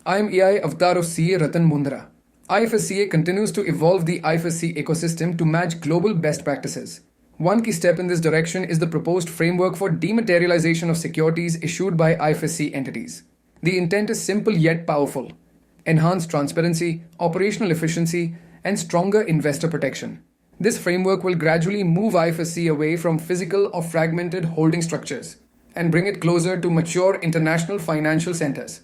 I am AI Avatar of CA Ratan Mundra. IFSCA continues to evolve the IFSC ecosystem to match global best practices. One key step in this direction is the proposed framework for dematerialization of securities issued by IFSC entities. The intent is simple yet powerful: enhance transparency, operational efficiency, and stronger investor protection. This framework will gradually move IFSC away from physical or fragmented holding structures and bring it closer to mature international financial centers.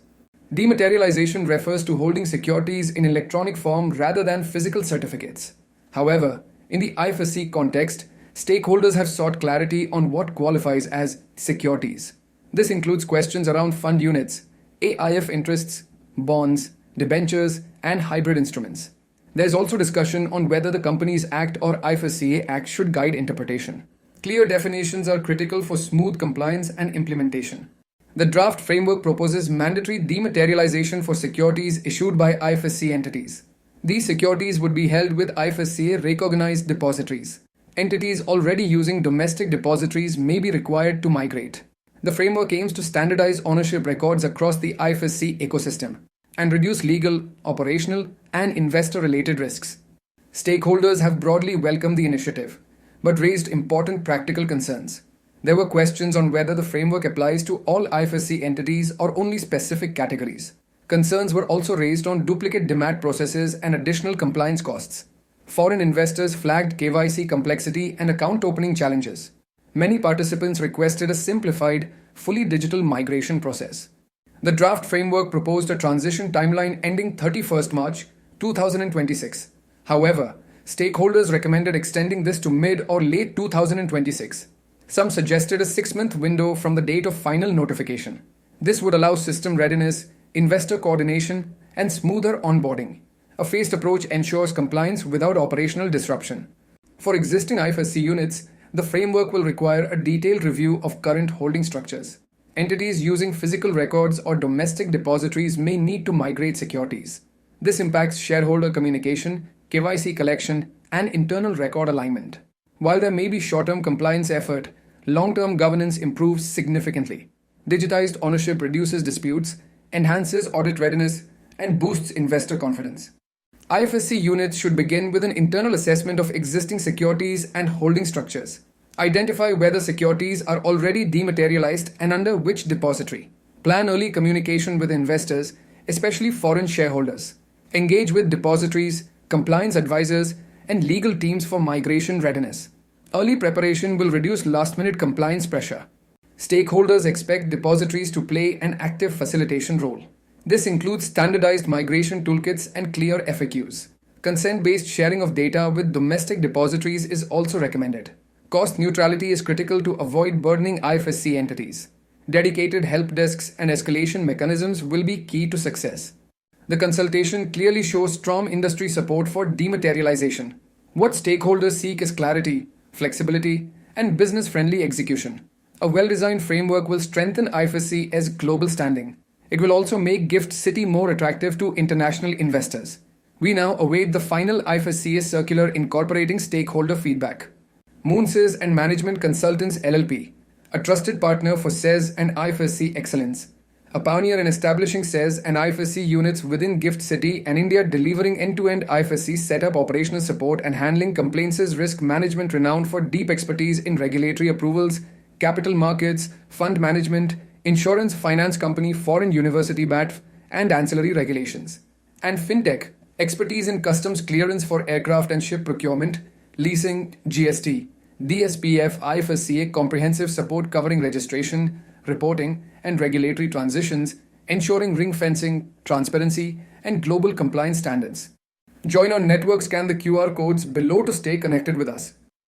Dematerialization refers to holding securities in electronic form rather than physical certificates. However, in the IFSC context, stakeholders have sought clarity on what qualifies as securities. This includes questions around fund units, AIF interests, bonds, debentures, and hybrid instruments. There's also discussion on whether the Companies Act or IFSCA Act should guide interpretation. Clear definitions are critical for smooth compliance and implementation. The draft framework proposes mandatory dematerialization for securities issued by IFSC entities. These securities would be held with IFSCA recognized depositories. Entities already using domestic depositories may be required to migrate. The framework aims to standardize ownership records across the IFSC ecosystem and reduce legal, operational, and investor-related risks. Stakeholders have broadly welcomed the initiative, but raised important practical concerns. There were questions on whether the framework applies to all IFSC entities or only specific categories. Concerns were also raised on duplicate demat processes and additional compliance costs. Foreign investors flagged KYC complexity and account opening challenges. Many participants requested a simplified, fully digital migration process. The draft framework proposed a transition timeline ending 31st March 2026. However, stakeholders recommended extending this to mid or late 2026. Some suggested a 6-month window from the date of final notification. This would allow system readiness, investor coordination, and smoother onboarding. A phased approach ensures compliance without operational disruption. For existing IFSC units, the framework will require a detailed review of current holding structures. Entities using physical records or domestic depositories may need to migrate securities. This impacts shareholder communication, KYC collection, and internal record alignment. While there may be short-term compliance effort, long-term governance improves significantly. Digitized ownership reduces disputes, enhances audit readiness, and boosts investor confidence. IFSC units should begin with an internal assessment of existing securities and holding structures. Identify whether securities are already dematerialized and under which depository. Plan early communication with investors, especially foreign shareholders. Engage with depositories, compliance advisors, and legal teams for migration readiness. Early preparation will reduce last-minute compliance pressure. Stakeholders expect depositories to play an active facilitation role. This includes standardized migration toolkits and clear FAQs. Consent-based sharing of data with domestic depositories is also recommended. Cost neutrality is critical to avoid burdening IFSC entities. Dedicated help desks and escalation mechanisms will be key to success. The consultation clearly shows strong industry support for dematerialization. What stakeholders seek is clarity, flexibility, and business-friendly execution. A well-designed framework will strengthen IFSC as global standing. It will also make GIFT City more attractive to international investors. We now await the final IFSCA circular incorporating stakeholder feedback. Moonsys and Management Consultants LLP, a trusted partner for CES and IFSC excellence. A pioneer in establishing CES and IFSC units within GIFT City and India, delivering end-to-end IFSC setup, operational support, and handling complaints, risk management, renowned for deep expertise in regulatory approvals, capital markets, fund management, insurance, finance company, foreign university BATF, and ancillary regulations. And FinTech, expertise in customs clearance for aircraft and ship procurement, leasing, GST, DSPF, IFSCA, comprehensive support covering registration, reporting, and regulatory transitions, ensuring ring fencing, transparency, and global compliance standards. Join our network, scan the QR codes below to stay connected with us.